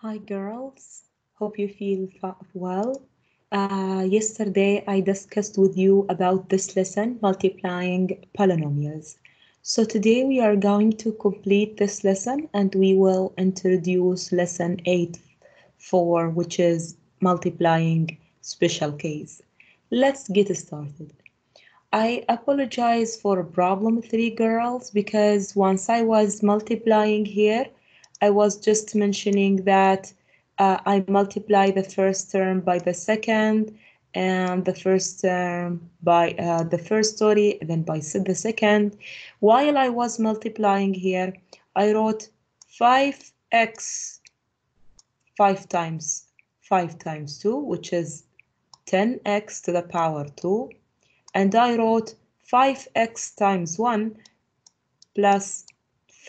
Hi girls, hope you feel well. Yesterday I discussed with you about this lesson, multiplying polynomials. So today we are going to complete this lesson and we will introduce lesson 8.4, which is multiplying special case. Let's get started. I apologize for problem 3 girls because once I was multiplying here, I was just mentioning that I multiply the first term by the second and the first term by the first story, then by the second. While I was multiplying here, I wrote 5x 5 times 2, which is 10x to the power 2. And I wrote 5x times 1 plus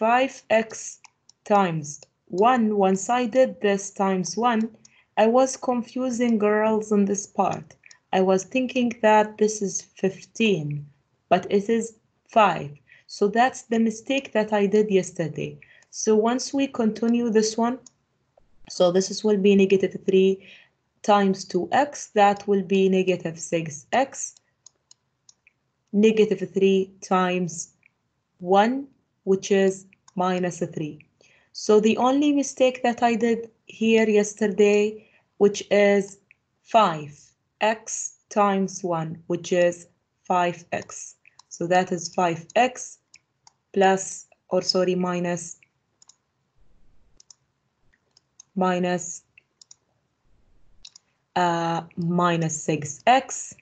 5x times 1. Once I did this times 1, I was confusing girls on this part. I was thinking that this is 15, but it is 5. So that's the mistake that I did yesterday. So once we continue this one, so this will be negative 3 times 2x, that will be negative 6x. Negative 3 times 1, which is minus 3. So the only mistake that I did here yesterday, which is 5x times 1, which is 5x. So that is 5x plus, or sorry, minus 6x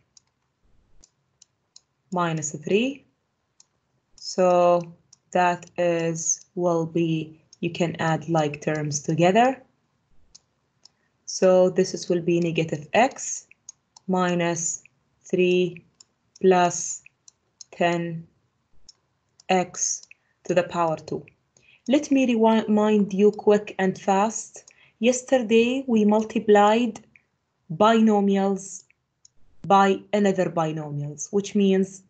minus 3. So that will be, you can add like terms together. So this will be negative x minus 3 plus 10x to the power 2. Let me remind you quick and fast. Yesterday we multiplied binomials by another binomials, which means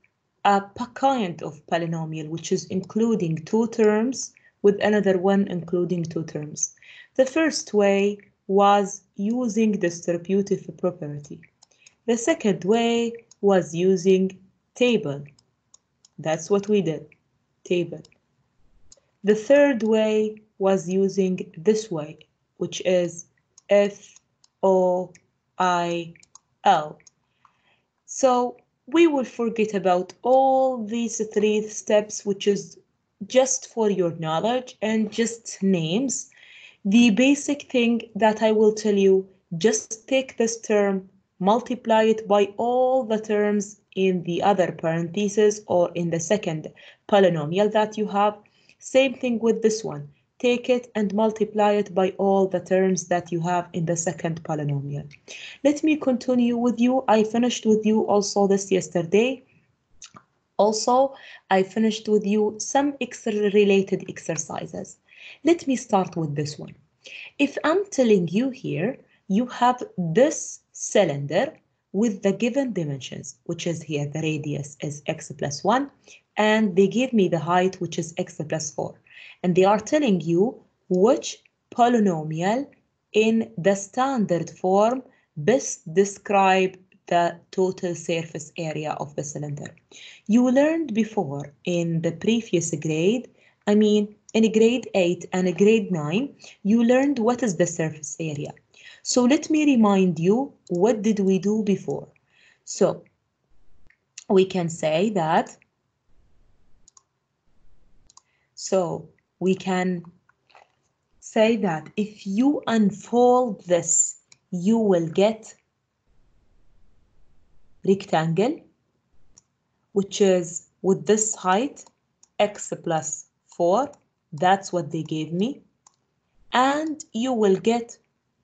a kind of polynomial, which is including 2 terms with another one including 2 terms. The first way was using distributive property. The second way was using table. That's what we did, table. The third way was using this way, which is FOIL. So we will forget about all these 3 steps, which is just for your knowledge and just names. The basic thing that I will tell you, just take this term, multiply it by all the terms in the other parentheses or in the second polynomial that you have. Same thing with this one. Take it and multiply it by all the terms that you have in the second polynomial. Let me continue with you. I finished with you also this yesterday. Also, I finished with you some related exercises. Let me start with this one. If I'm telling you here, you have this cylinder with the given dimensions, which is here, the radius is x plus 1, and they give me the height, which is x plus 4. And they are telling you which polynomial in the standard form best describe the total surface area of the cylinder. You learned before in the previous grade, in grade 8 and grade 9, you learned what is the surface area. So let me remind you, what did we do before? So we can say that, if you unfold this, you will get rectangle, which is with this height, x plus 4. That's what they gave me. And you will get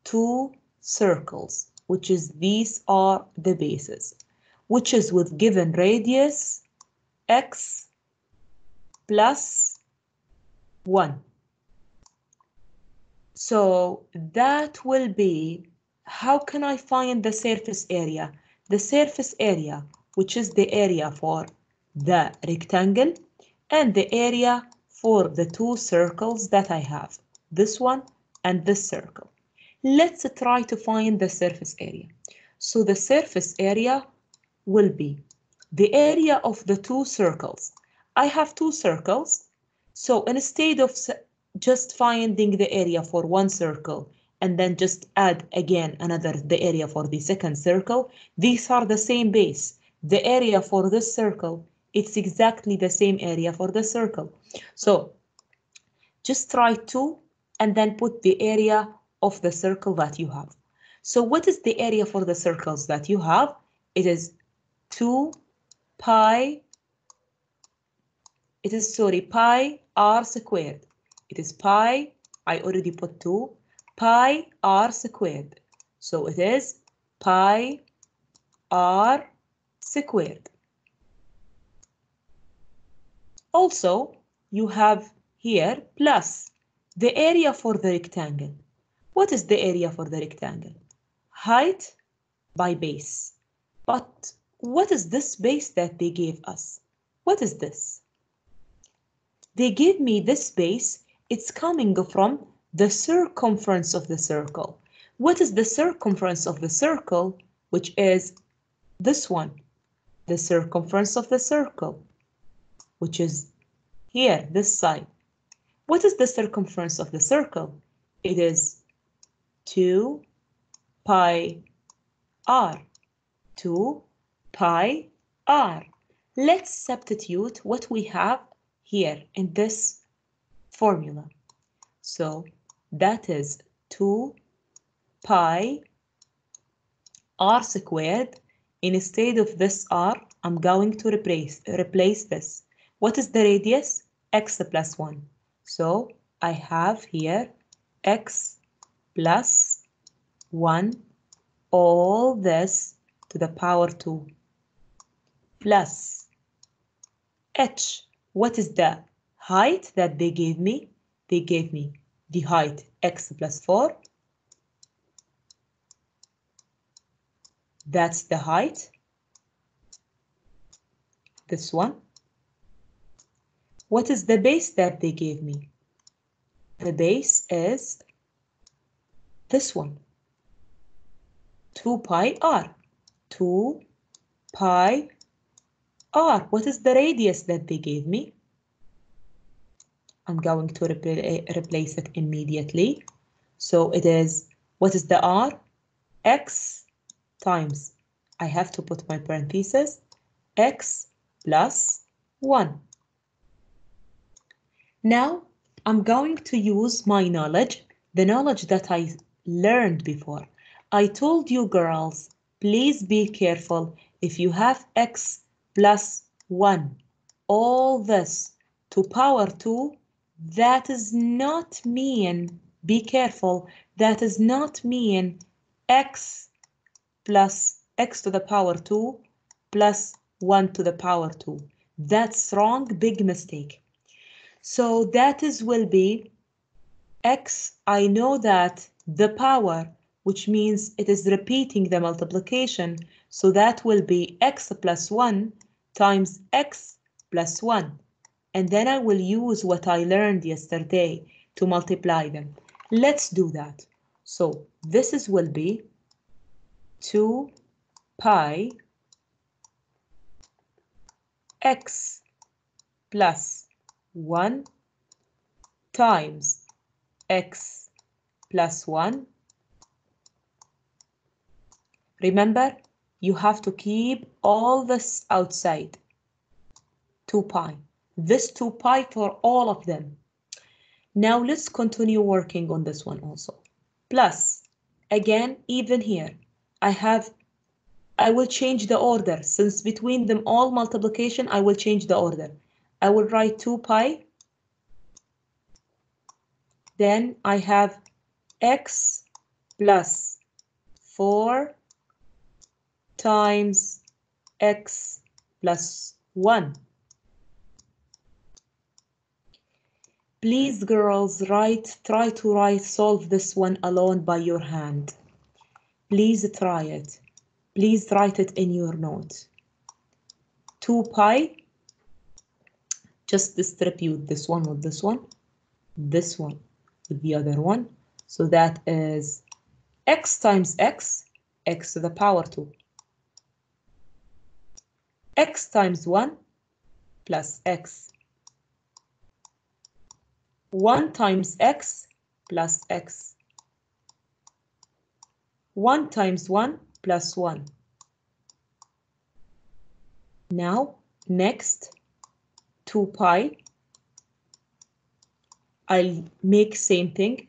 2 circles, which is these are the bases, which is with given radius x plus 1. So that will be, how can I find the surface area? The surface area, which is the area for the rectangle and the area for the 2 circles that I have, this one and this circle. Let's try to find the surface area. So the surface area will be the area of the two circles. I have two circles, so instead of just finding the area for one circle and then just add again the area for the second circle, these are the same base. The area for this circle, it's exactly the same area for the circle. So just try to and then put the area of the circle that you have. So what is the area for the circles that you have? It is 2 pi, pi r squared. It is pi, I already put 2, pi r squared. So it is pi r squared. Also, you have here plus the area for the rectangle. What is the area for the rectangle? Height by base. But what is this base that they gave us? What is this? They gave me this base. It's coming from the circumference of the circle. What is the circumference of the circle? Which is this one, the circumference of the circle, which is here, this side. What is the circumference of the circle? It is 2 pi r. 2 pi r. Let's substitute what we have here in this formula. So that is 2 pi r squared. Instead of this r, I'm going to replace this. What is the radius? X plus 1. So I have here x plus 1, all this to the power 2, plus h. What is the height that they gave me? They gave me the height x plus 4. That's the height. This one. What is the base that they gave me? The base is this one. 2 pi r. 2 pi r. What is the radius that they gave me? I'm going to replace it immediately. So it is, what is the r? X times, I have to put my parentheses, x plus 1. Now I'm going to use my knowledge, the knowledge that I learned before. I told you girls, please be careful. If you have x plus 1, all this to power 2, that does not mean, be careful, that does not mean x plus x to the power 2 plus 1 to the power 2. That's wrong, big mistake. So that will be x, I know that the power, which means it is repeating the multiplication, so that will be x plus 1 times x plus 1. And then I will use what I learned yesterday to multiply them. Let's do that. So this will be 2 pi x plus 1 times x plus 1. Remember, you have to keep all this outside. 2 pi. This 2 pi for all of them. Now let's continue working on this one also. Plus, again, even here, I will change the order. Since between them all multiplication, I will change the order. I will write 2 pi. Then I have x plus 4 times x plus 1. Please, girls, try to solve this one alone by your hand. Please try it. Please write it in your note. 2 pi, just distribute this one with this one with the other one. So that is x times x, x to the power 2. X times 1 plus x. 1 times x plus x. 1 times 1 plus 1. Now, next, 2 pi. I'll make same thing.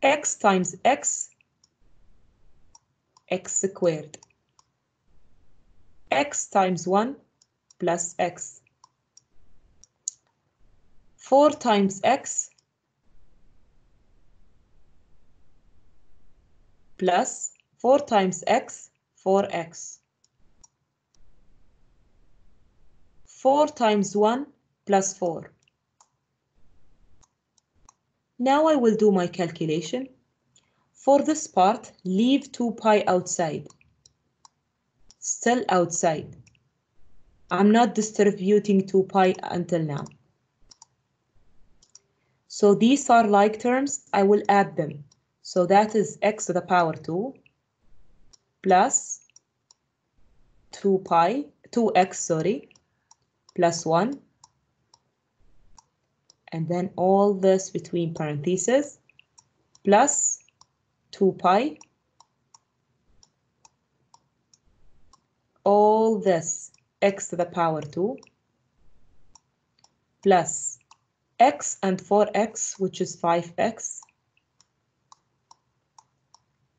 X times x, x squared. X times 1 plus x. 4 times x plus 4 times x, 4x. 4 times 1 plus 4. Now I will do my calculation. For this part, leave 2 pi outside. Still outside. I'm not distributing 2 pi until now. So these are like terms, I will add them. So that is x to the power 2 plus 2x, plus 1. And then all this between parentheses plus 2 pi. All this x to the power 2 plus x and 4x, which is 5x,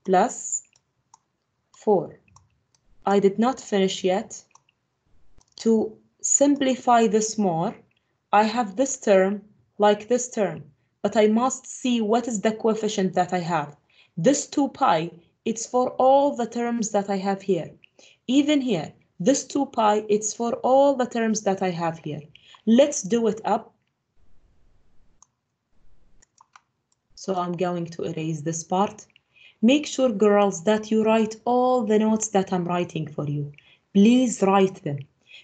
plus 4. I did not finish yet. To simplify this more, I have this term like this term, but I must see what is the coefficient that I have. This 2 pi, it's for all the terms that I have here. Even here, this 2 pi, it's for all the terms that I have here. Let's do it up. So I'm going to erase this part. Make sure, girls, that you write all the notes that I'm writing for you. Please write them.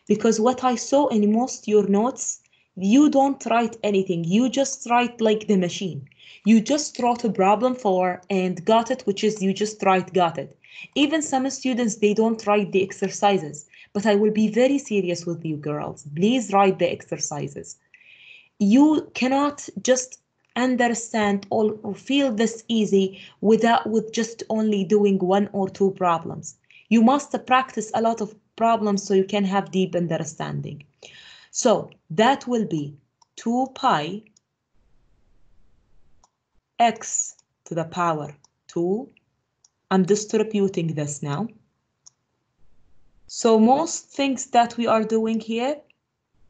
Because what I saw in most your notes, you don't write anything. You just write like the machine. You just wrote a problem for and got it, which is you just write got it. Even some students, they don't write the exercises. But I will be very serious with you, girls. Please write the exercises. You cannot just understand or feel this easy with just only doing 1 or 2 problems. You must practice a lot of problems so you can have deep understanding. So that will be 2 pi x to the power 2. I'm distributing this now. So most things that we are doing here,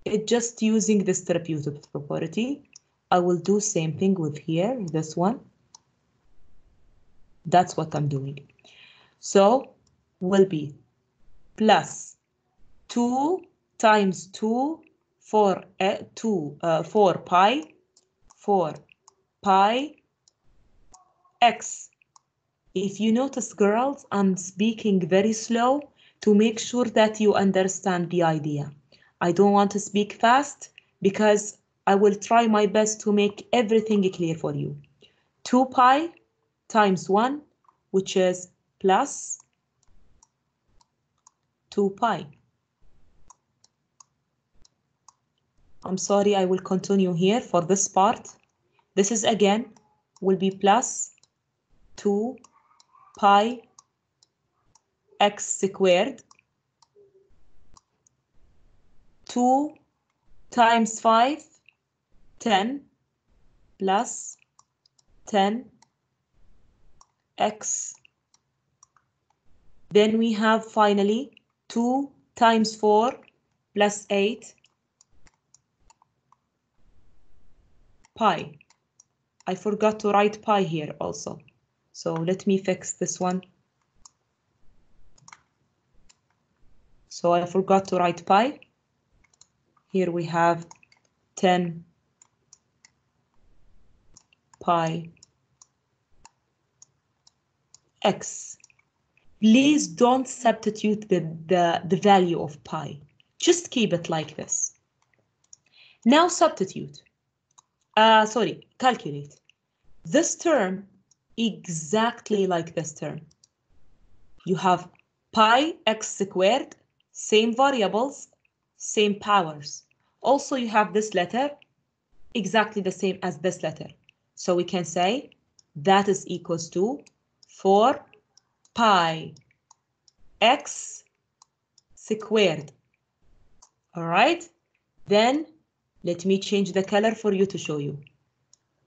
it's just using distributive property. I will do same thing with here, this one. That's what I'm doing. So will be plus 2 times 2 4 pi x. If you notice, girls, I'm speaking very slow to make sure that you understand the idea. I don't want to speak fast because I will try my best to make everything clear for you. 2 pi times 1, which is plus 2 pi. I'm sorry, I will continue here for this part. This is again will be plus 2 pi x squared. 2 times 5, 10, plus 10 x. Then we have finally 2 times 4 plus 8 pi. I forgot to write pi here also. So let me fix this one. So I forgot to write pi. Here we have 10 pi x. Please don't substitute the value of pi. Just keep it like this. Now substitute. Calculate. This term exactly like this term. You have pi x squared, same variables, same powers. Also, you have this letter exactly the same as this letter. So we can say that is equals to 4 pi x squared. All right, then let me change the color for you to show you.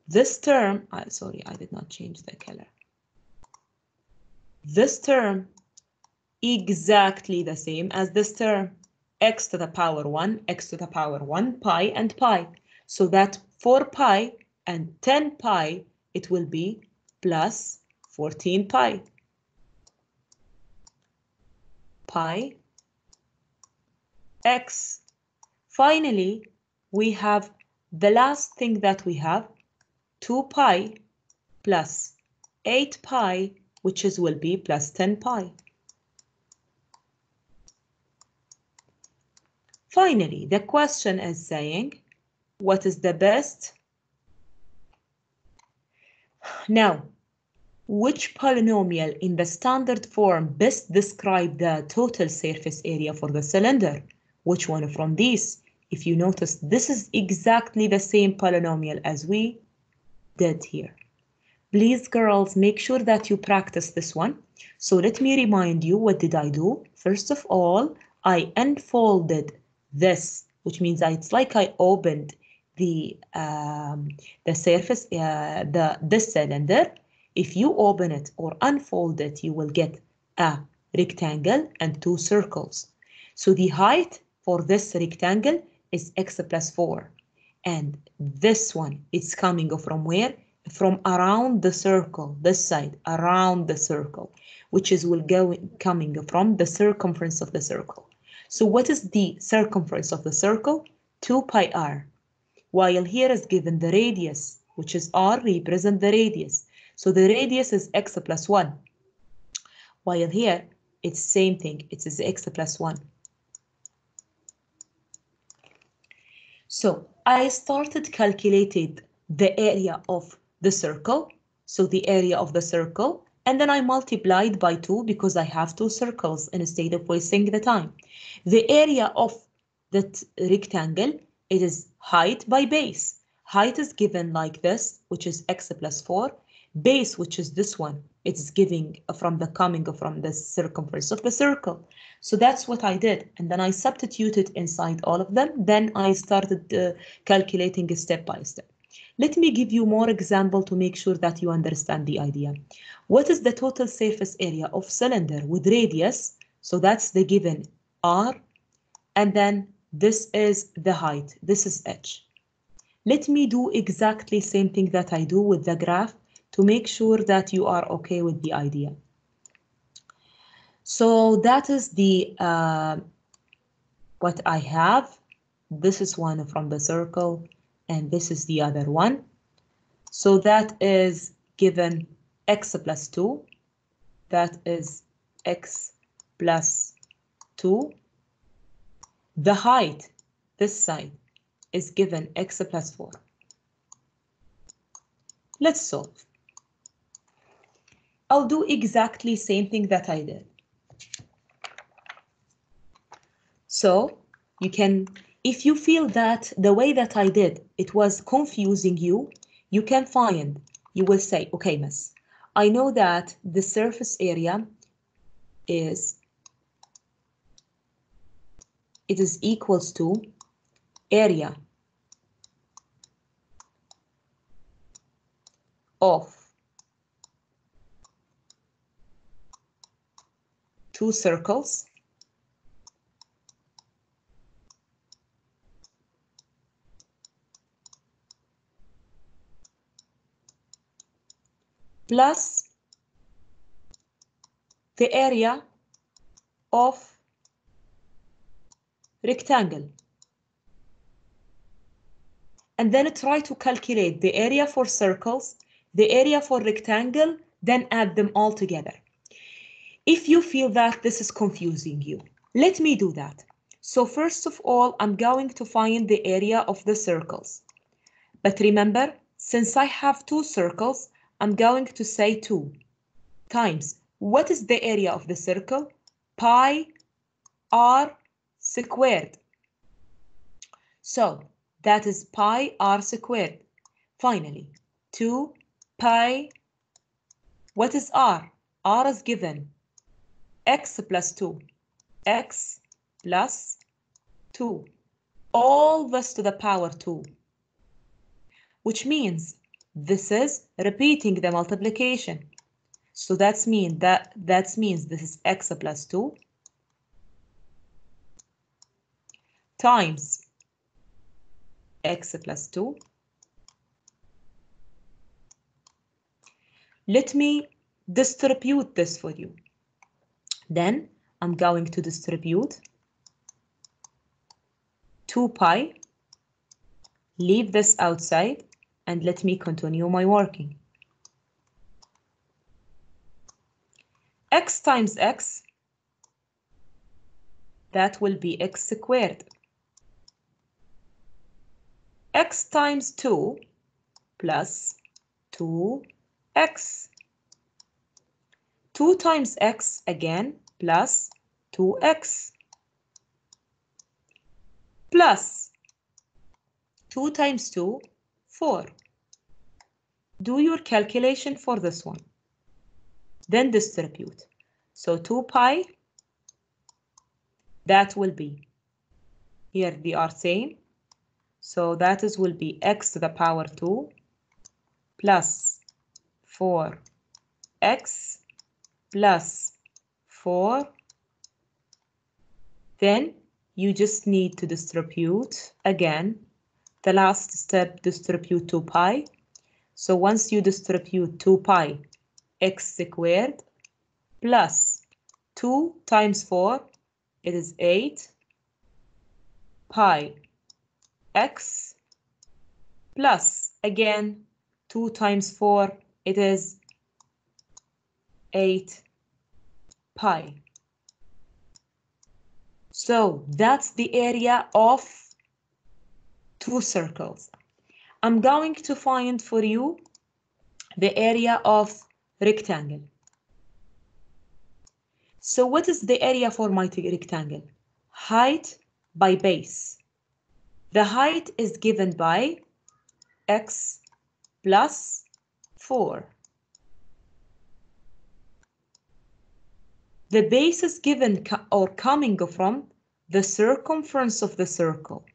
This term, sorry, I did not change the color. This term exactly the same as this term, x to the power 1, x to the power 1, pi and pi. So that 4 pi and 10 pi, it will be plus 14 pi. Pi x. Finally, we have the last thing that we have, 2 pi plus 8 pi, which will be plus 10 pi. Finally, the question is saying, what is the best? Now, which polynomial in the standard form best describe the total surface area for the cylinder? Which one from these? If you notice, this is exactly the same polynomial as we did here. Please, girls, make sure that you practice this one. So let me remind you, what did I do? First of all, I unfolded this, which means it's like I opened the surface, this cylinder. If you open it or unfold it, you will get a rectangle and 2 circles. So the height for this rectangle is x plus 4. And this one, it's coming from where? From around the circle, this side, around the circle, which is coming from the circumference of the circle. So what is the circumference of the circle? 2 pi r. While here is given the radius, which is r, represent the radius. So the radius is x plus 1. While here, it's same thing, it is x plus 1. So I started calculating the area of the circle. So the area of the circle, and then I multiplied by 2 because I have 2 circles instead of wasting the time. The area of that rectangle, it is height by base. Height is given like this, which is x plus 4. Base, which is this one, it's coming from the circumference of the circle. So that's what I did. And then I substituted inside all of them. Then I started calculating step by step. Let me give you more example to make sure that you understand the idea. What is the total surface area of cylinder with radius? So that's the given r. And then this is the height. This is h. Let me do exactly same thing that I do with the graph to make sure that you are okay with the idea. So that is the what I have. This is one from the circle, and this is the other one. So that is given x plus 2. That is x plus 2. The height, this side, is given x plus 4. Let's solve. I'll do exactly same thing that I did. So you can, if you feel that the way that I did, it was confusing you, you can find, you will say, okay, miss, I know that the surface area is, it is equals to area of 2 circles plus the area of rectangle. And then try to calculate the area for circles, the area for rectangle, then add them all together. If you feel that this is confusing you, let me do that. So first of all, I'm going to find the area of the circles. But remember, since I have 2 circles, I'm going to say 2 times, what is the area of the circle? Pi r squared. So that is pi r squared. Finally, 2 pi, what is r? R is given, x plus 2, x plus 2, all this to the power 2, which means this is repeating the multiplication. So that means this is x plus 2 times x plus 2. Let me distribute this for you. Then I'm going to distribute 2 pi, leave this outside, and let me continue my working. X times x, that will be x squared. X times 2 plus 2x. 2 times x again plus 2x. Plus 2 times 2, 4. Do your calculation for this one. Then distribute. So 2 pi, that will be, here they are same. So that is will be x to the power 2 plus 4x plus 4. Then you just need to distribute again. The last step, distribute 2 pi. So once you distribute 2 pi x squared plus 2 times 4, it is 8 pi x plus again 2 times 4, it is 8 pi. So that's the area of 2 circles. I'm going to find for you the area of rectangle. So what is the area for my rectangle? Height by base. The height is given by x plus 4. The base is given or coming from the circumference of the circle.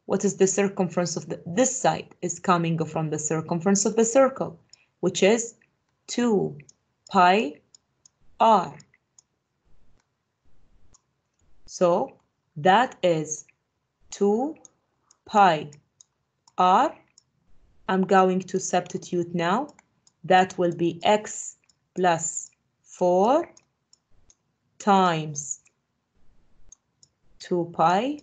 What is the circumference of this side is coming from the circumference of the circle, which is 2 pi r. So that is 2 pi r. I'm going to substitute now. That will be x plus 4 times 2 pi.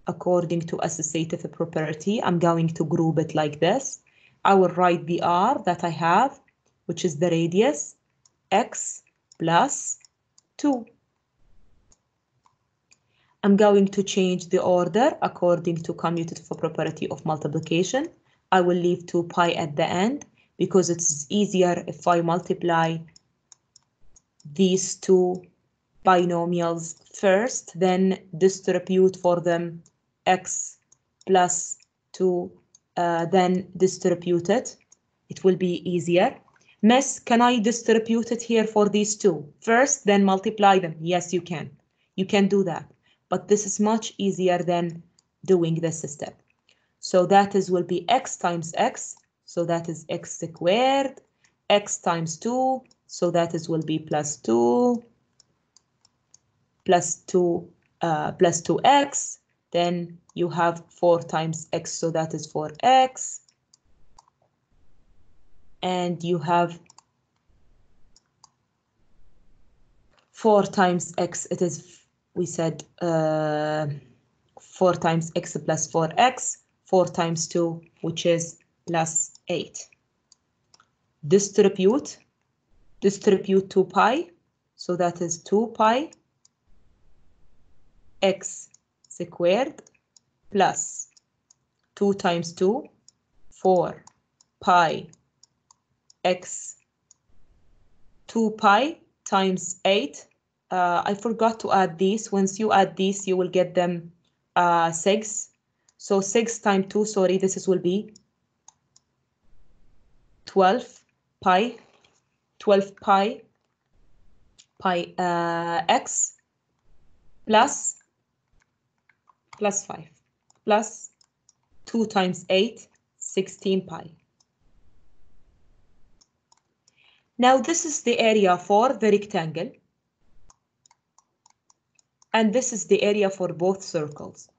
According to associative property, I'm going to group it like this. I will write the r that I have, which is the radius, x plus 2. I'm going to change the order according to commutative property of multiplication. I will leave 2 pi at the end because it's easier if I multiply these two binomials first, then distribute for them x plus 2, then distribute it. It will be easier. Miss, can I distribute it here for these two first, then multiply them? Yes, you can. You can do that. But this is much easier than doing this step. So that is will be x times x. So that is x squared. X times 2. So that is will be plus 2. Plus 2 plus 2x. Then you have 4 times x. So that is 4x. And you have 4 times x. It is, we said 4 times x plus 4x, 4 times 2, which is plus 8. Distribute 2 pi, so that is 2 pi x squared plus 2 times 2, 4 pi x 2 pi times 8. I forgot to add these. Once you add these, you will get them 6. So 6 times 2, sorry, this will be 12 pi x plus 5 plus 2 times 8, 16 pi. Now this is the area for the rectangle, and this is the area for both circles.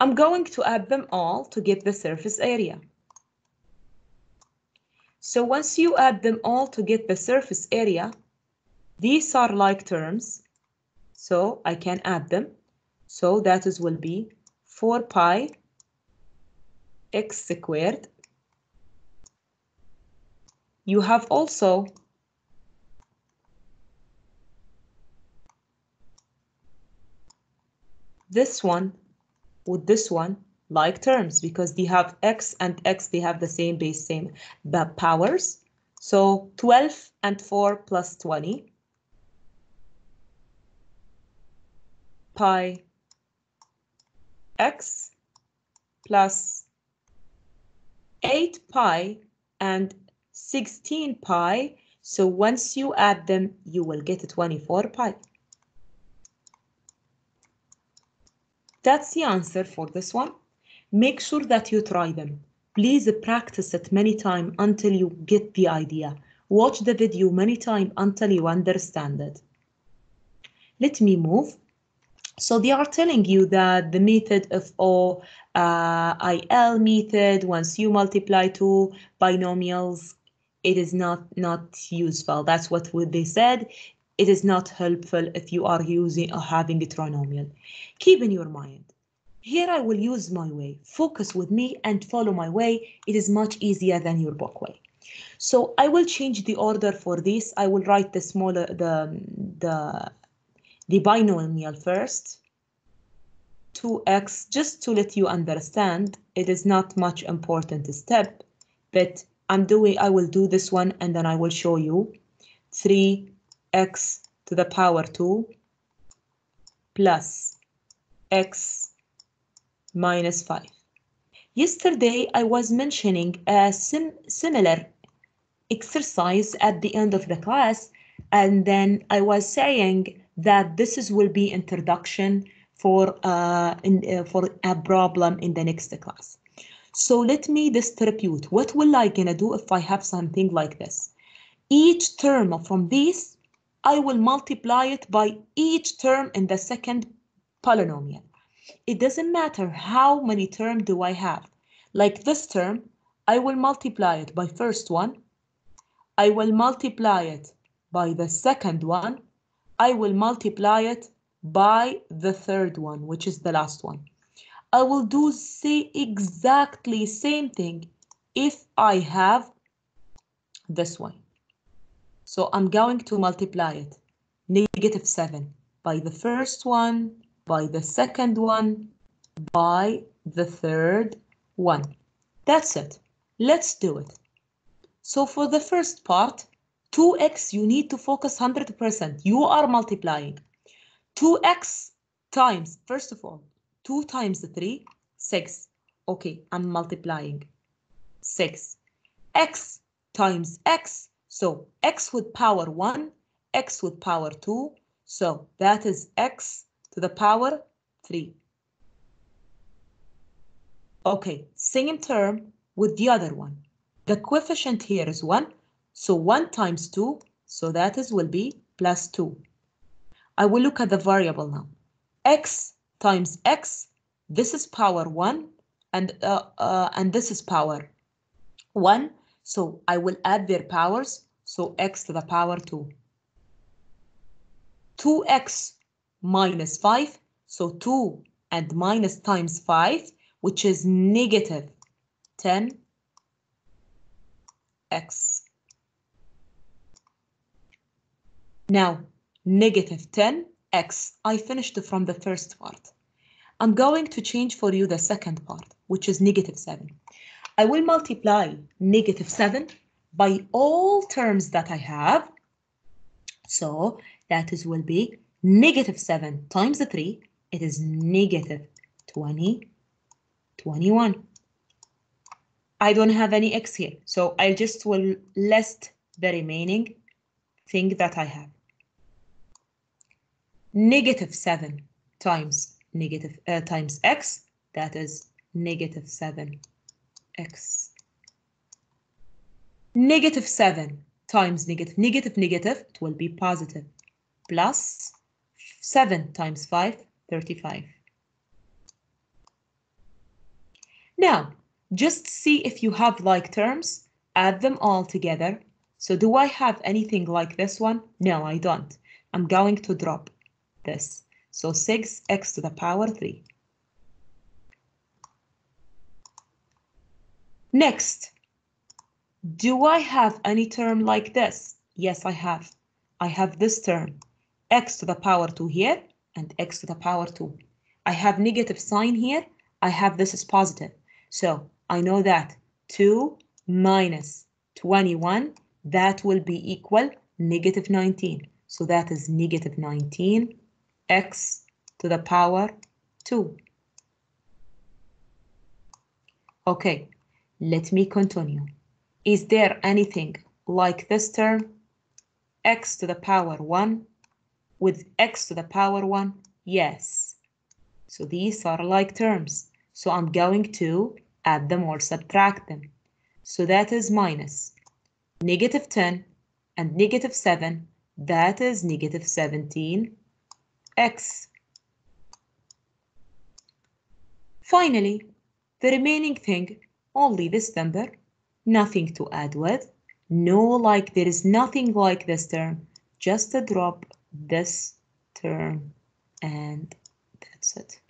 I'm going to add them all to get the surface area. So once you add them all to get the surface area, these are like terms, so I can add them. So that is will be 4 pi x squared. You have also this one with this one like terms because they have x and x, they have the same base, same powers. So 12 and 4 plus 20 pi x plus 8 pi and 16 pi. So once you add them, you will get 24 pi. That's the answer for this one. Make sure that you try them. Please practice it many times until you get the idea. Watch the video many times until you understand it. Let me move. So they are telling you that the method of OIL method, once you multiply two binomials, it is not useful. That's what they said. It is not helpful if you are using or having a trinomial. Keep in your mind. Here I will use my way. Focus with me and follow my way. It is much easier than your book way. So I will change the order for this. I will write the smaller the binomial first. 2x, just to let you understand, it is not much important step, but I will do this one and then I will show you 3x to the power 2 plus x minus 5. Yesterday I was mentioning a similar exercise at the end of the class, and then I was saying that this will be introduction for a problem in the next class. So let me distribute. What will I gonna do if I have something like this? Each term from this, I will multiply it by each term in the second polynomial. It doesn't matter how many terms do I have. Like this term, I will multiply it by first one. I will multiply it by the second one. I will multiply it by the third one, which is the last one. I will do exactly same thing if I have this one. So I'm going to multiply it, -7, by the first one, by the second one, by the third one. That's it. Let's do it. So for the first part, 2x, you need to focus 100%. You are multiplying. 2x times, first of all, 2 times 3, 6. Okay, I'm multiplying. 6. X times x. So x with power 1, x with power 2. So that is x to the power 3. Okay, same term with the other one. The coefficient here is 1. So 1 times 2. So that will be plus 2. I will look at the variable now. X times x, this is power 1, and this is power 1. So I will add their powers. So x to the power 2. 2x minus 5. So 2 and minus times 5, which is -10x. Now, -10x. I finished from the first part. I'm going to change for you the second part, which is -7. I will multiply -7 by all terms that I have. So that is will be -7 times 3. It is -20, 21. I don't have any x here, so I just will list the remaining thing that I have. -7 times times x, that is -7x. -7 times negative, it will be positive, plus 7 times 5, 35. Now, just see if you have like terms, add them all together. So do I have anything like this one? No, I don't. I'm going to drop this. So 6x to the power 3. Next, do I have any term like this? Yes, I have. I have this term, x to the power 2 here and x to the power 2. I have negative sign here. I have this as positive. So I know that 2 minus 21, that will be equal -19. So that is -19 x to the power 2. Okay, let me continue. Is there anything like this term? X to the power 1 with x to the power 1? Yes. So these are like terms. So I'm going to add them or subtract them. So that is minus -10 and -7. That is -17x. Finally, the remaining thing, only this number, nothing to add with. No, like there is nothing like this term. Just a drop this term and that's it.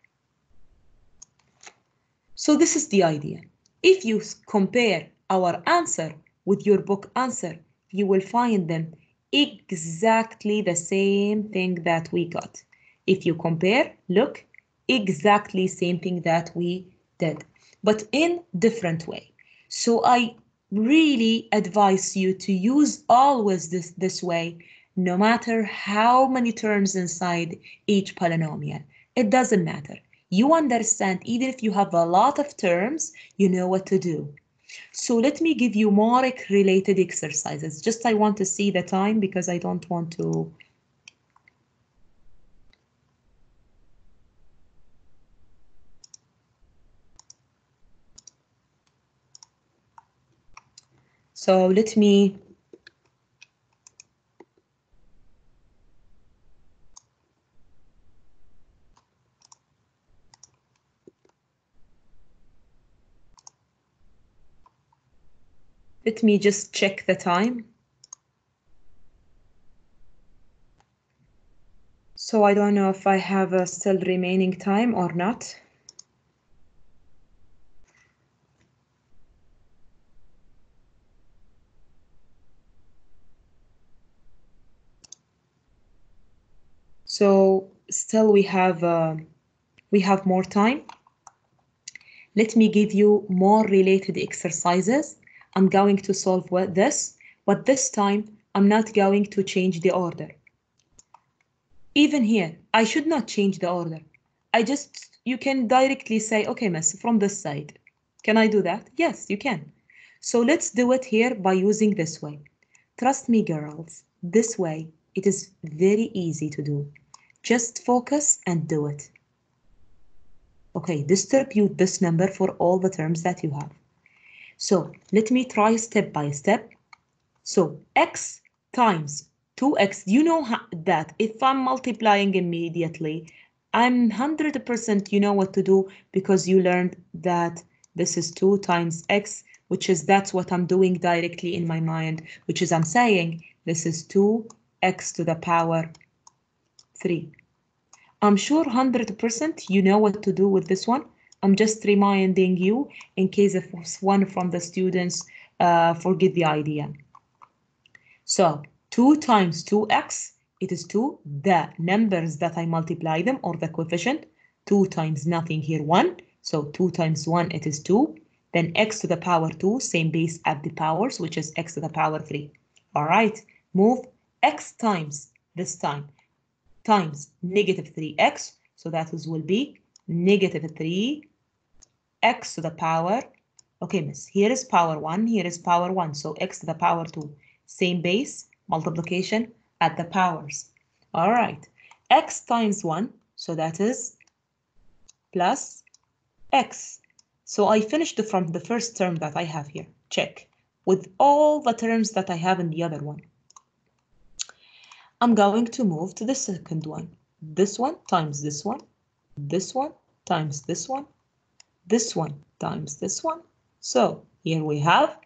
So this is the idea. If you compare our answer with your book answer, you will find them exactly the same thing that we got. If you compare, look, exactly same thing that we did, but in different way. So I really advise you to use always this way, no matter how many terms inside each polynomial. It doesn't matter. You understand, even if you have a lot of terms, you know what to do. So let me give you more related exercises. Just I want to see the time because I don't want to. So let me just check the time. So I don't know if I have still remaining time or not. So still we have more time. Let me give you more related exercises. I'm going to solve this, but this time I'm not going to change the order. Even here, I should not change the order. You can directly say, okay, miss, from this side. Can I do that? Yes, you can. So let's do it here by using this way. Trust me, girls, this way, it is very easy to do. Just focus and do it. Okay, distribute this number for all the terms that you have. So let me try step by step. So x times 2x, you know that if I'm multiplying immediately, I'm 100% you know what to do because you learned that this is 2 times x, which is that's what I'm doing directly in my mind, which is I'm saying this is 2x to the power 3. I'm sure 100% you know what to do with this one. I'm just reminding you in case if one from the students forget the idea. So 2 times 2x, it is 2, the numbers that I multiply them or the coefficient. 2 times nothing here, 1. So 2 times 1, it is 2. then x to the power 2, same base at the powers, which is x to the power 3. All right, move x times this time times negative 3x, so that will be negative 3x to the power, okay, miss, here is power 1, here is power 1, so x to the power 2, same base, multiplication at the powers. All right, x times 1, so that is plus x. So I finished from the first term that I have here. Check. With all the terms that I have in the other one. I'm going to move to the second one. This one times this one times this one times this one. So here we have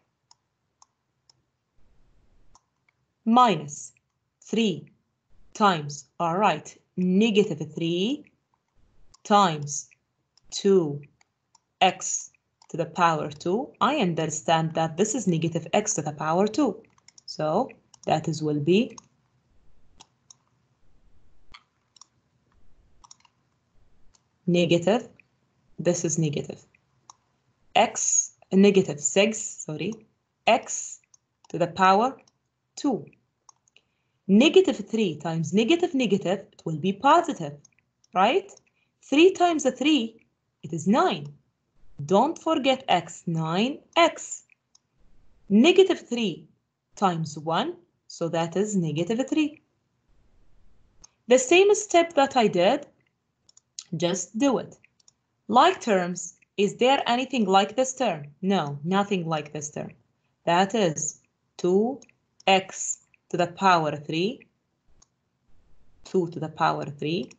minus 3 times, all right, negative 3 times 2x to the power 2. I understand that this is negative x to the power 2. So that will be negative, this is negative x, negative 6, sorry, x to the power 2. Negative 3 times negative, it will be positive, right? 3 times 3, it is 9. Don't forget x, 9x. Negative 3 times 1, so that is negative 3. The same step that I did, just do it. Like terms, is there anything like this term? No, nothing like this term. That is 2x to the power 3, 2 to the power 3.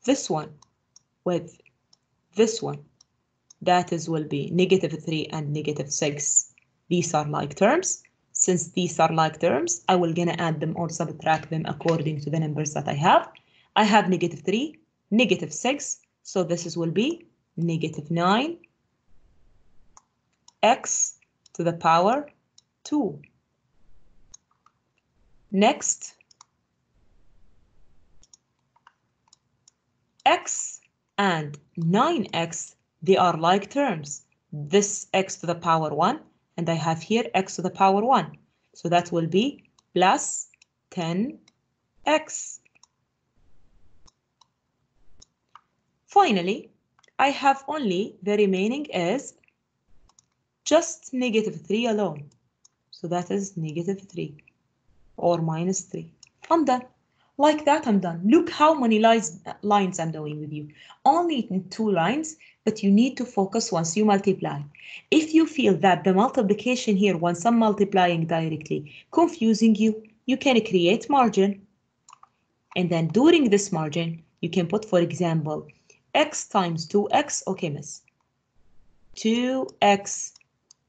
This one with this one, that will be negative 3 and negative 6. These are like terms. Since these are like terms, I will gonna add them or subtract them according to the numbers that I have. I have negative 3, negative 6, so this will be negative 9 x to the power 2. Next, x and 9x, they are like terms. This x to the power 1, and I have here x to the power 1. So that will be plus 10x. Finally, I have only the remaining is just negative 3 alone. So that is negative 3 or minus 3. I'm done. Like that, I'm done. Look how many lines I'm doing with you. Only in 2 lines, but you need to focus once you multiply. If you feel that the multiplication here, once I'm multiplying directly, confusing you, you can create margin. And then during this margin, you can put, for example, x times 2x, okay, miss. 2x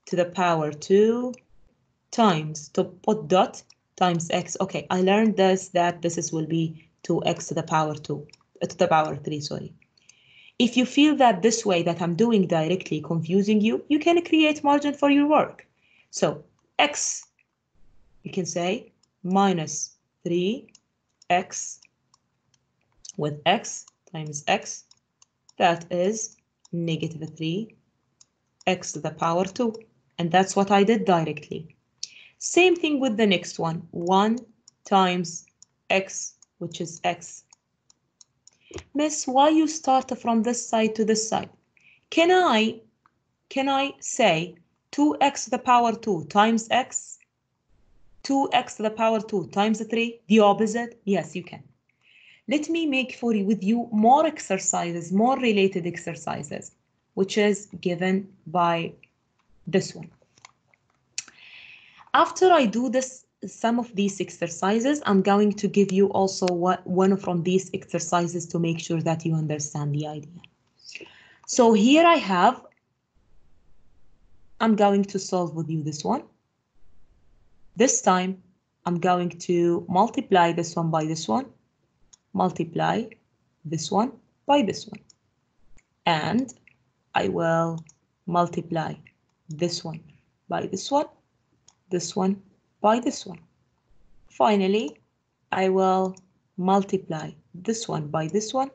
to the power 2 times, to put dot, times x. Okay, I learned this, that this will be 2x to the power 2, to the power 3, sorry. If you feel that this way that I'm doing directly confusing you, you can create margin for your work. So x, you can say minus 3x with x times x, that is negative 3x to the power 2. And that's what I did directly. Same thing with the next one, 1 times x, which is x. Miss, why you start from this side to this side? Can I say 2x to the power 2 times x? 2x to the power 2 times 3, the opposite? Yes, you can. Let me make with you more exercises, more related exercises, which is given by this one. After I do some of these exercises, I'm going to give you also one from these exercises to make sure that you understand the idea. So here I have, I'm going to solve with you this one. This time, I'm going to multiply this one by this one, multiply this one by this one, and I will multiply this one by this one by this one. Finally, I will multiply this one by this one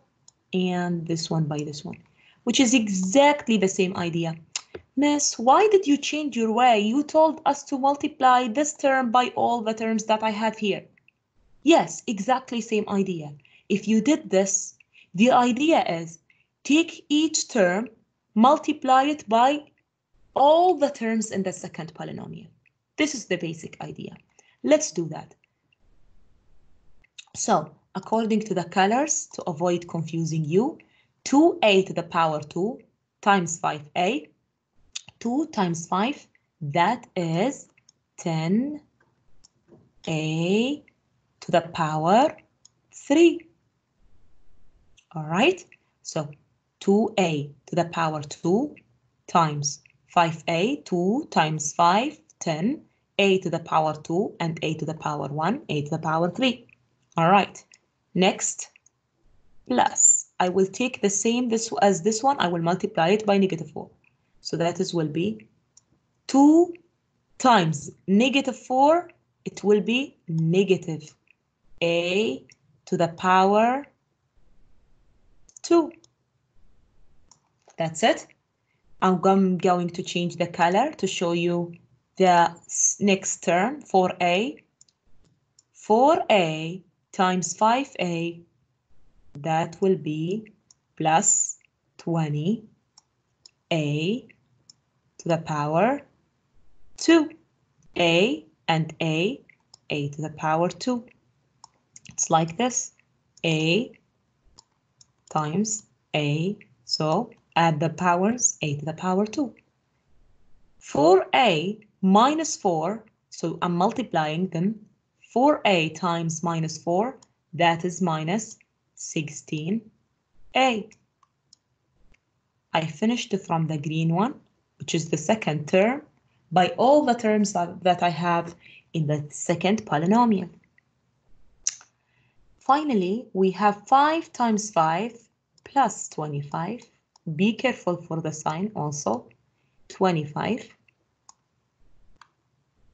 and this one by this one. which is exactly the same idea. Miss, why did you change your way? You told us to multiply this term by all the terms that I have here. Yes, exactly same idea. If you did this, the idea is take each term, multiply it by all the terms in the second polynomial. This is the basic idea. Let's do that. So, according to the colors, to avoid confusing you, 2a to the power 2 times 5a, 2 times 5, that is 10a to the power 3. All right, so 2a to the power 2 times 5a, 2 times 5, 10, a to the power 2 and a to the power 1, a to the power 3. All right, next, plus. I will take the same as this one. I will multiply it by -4. So that will be 2 times -4. It will be negative a to the power 2. That's it. I'm going to change the color to show you the next term, 4a. 4a times 5a, that will be plus 20a to the power 2. a and a to the power 2. It's like this, a times a, so add the powers, a to the power 2. 4a minus 4, so I'm multiplying them. 4a times -4, that is minus 16a. I finished from the green one, which is the second term, by all the terms that I have in the second polynomial. Finally, we have 5 times 5 plus 25. Be careful for the sign also. 25.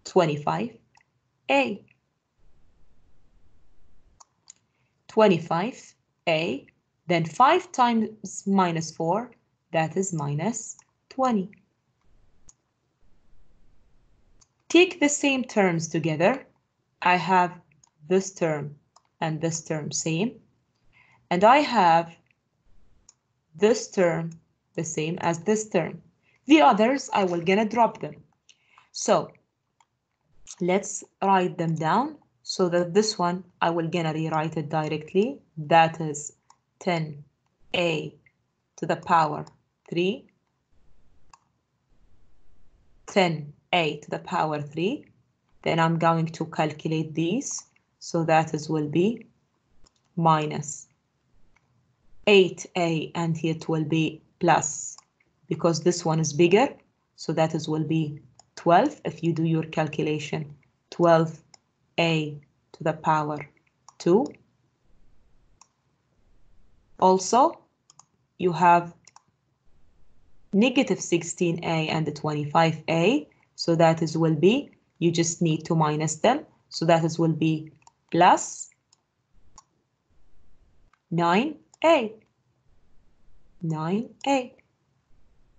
25a. 25a, then 5 times -4, that is minus 20. Take the same terms together. I have this term and this term same, and I have this term the same as this term. The others, I will gonna drop them. So let's write them down. So that this one, I will gonna rewrite it directly. That is 10a to the power 3. 10a to the power 3. Then I'm going to calculate these. So that will be minus 8a, and here it will be plus, because this one is bigger. So that will be 12. If you do your calculation, 12a to the power 2. Also, you have negative 16a and 25a. So that will be, you just need to minus them. So that will be plus 9a. 9a.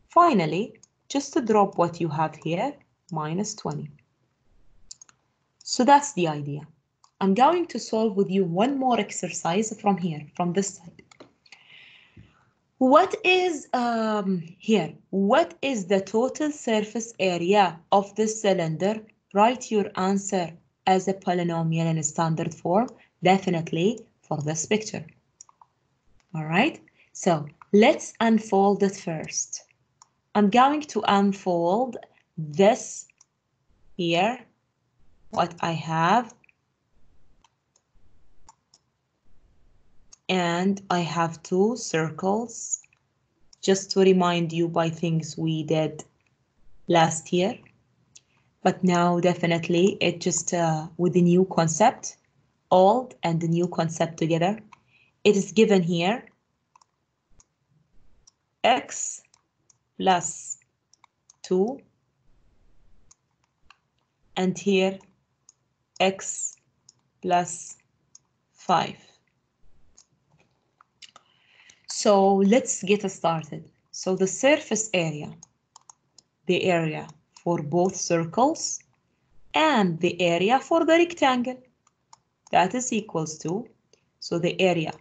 Finally, just to drop what you have here, minus 20. So that's the idea. I'm going to solve with you one more exercise from here, from this side. What is here? What is the total surface area of this cylinder? Write your answer as a polynomial in a standard form, definitely for this picture. All right, so let's unfold it first. I'm going to unfold this here, what I have, and I have two circles, just to remind you by things we did last year. But now definitely it just with the new concept, old and the new concept together. It is given here x plus 2, and here x plus 5. So let's get started. So the surface area, the area for both circles, and the area for the rectangle, that is equals to, so the area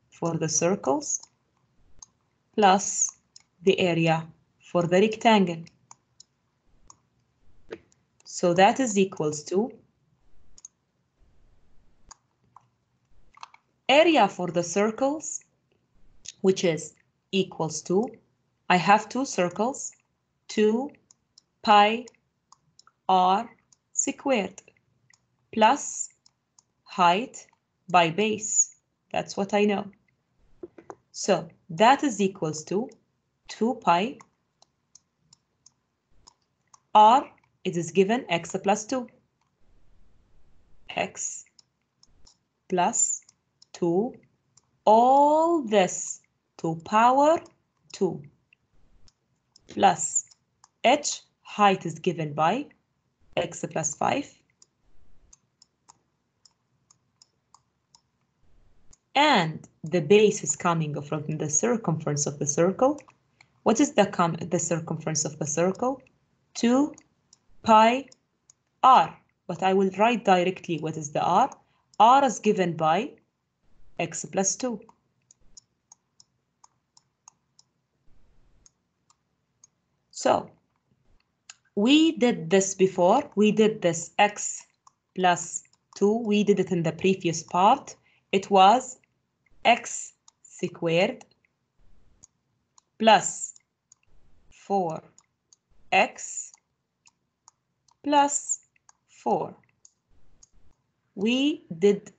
for the circles plus the area for the rectangle. So that is equals to area for the circles, which is equals to, I have two circles, 2 pi r squared plus height by base. That's what I know. So that is equals to 2 pi r, it is given x plus 2. X plus 2, all this to power 2 plus h, height is given by x plus 5, and the base is coming from the circumference of the circle. What is the circumference of the circle? 2 pi r, but I will write directly what is the r. R is given by x plus 2. So we did this before. We did this x plus 2. We did it in the previous part. It was x squared plus 4x plus 4. We did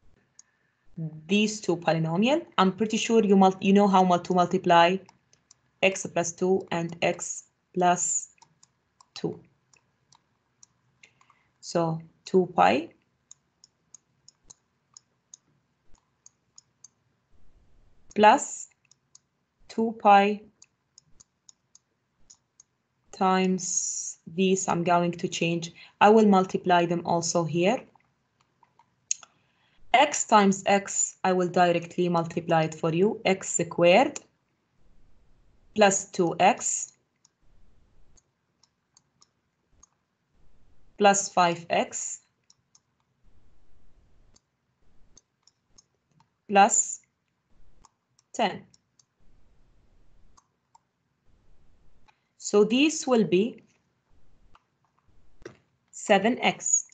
these two polynomials. I'm pretty sure you know how to multiply x plus 2 and x plus 2. So 2 pi plus 2 pi times these. I'm going to change. I will multiply them also here. X times x, I will directly multiply it for you. X squared plus 2x plus 5x plus 10. So these will be 7x.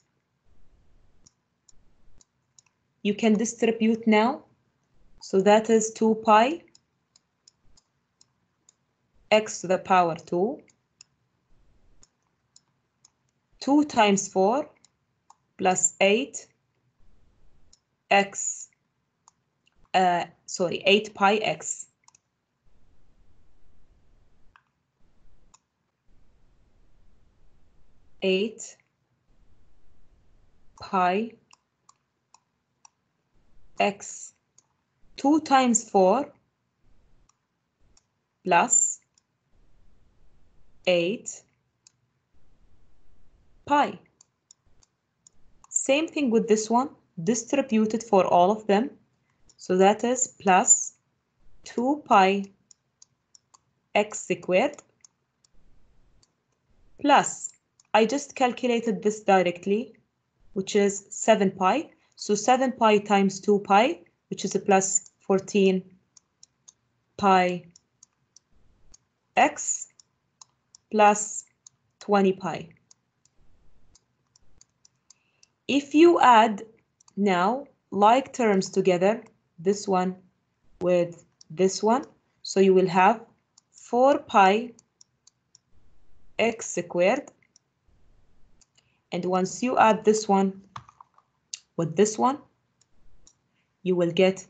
You can distribute now. So that is 2 pi x to the power 2. 2 times 4 plus 8 x, 8 pi x. Eight pi x. 2 times 4 plus 8 pi. Same thing with this one, distributed for all of them. So that is plus 2 pi x squared plus, I just calculated this directly, which is 7 pi. So 7 pi times 2 pi, which is a plus 14 pi x plus 20 pi. If you add now like terms together, this one with this one, so you will have 4 pi x squared, and once you add this one with this one, you will get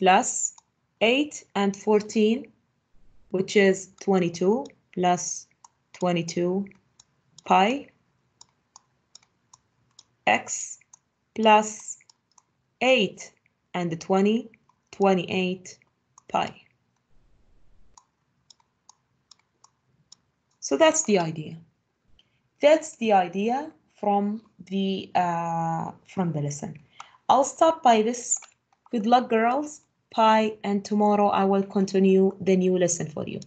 plus 8 and 14, which is 22, plus 22 pi x plus 8 and 20, 28 pi. So that's the idea. That's the idea from the lesson. I'll stop by this. Good luck, girls. Bye, and tomorrow I will continue the new lesson for you.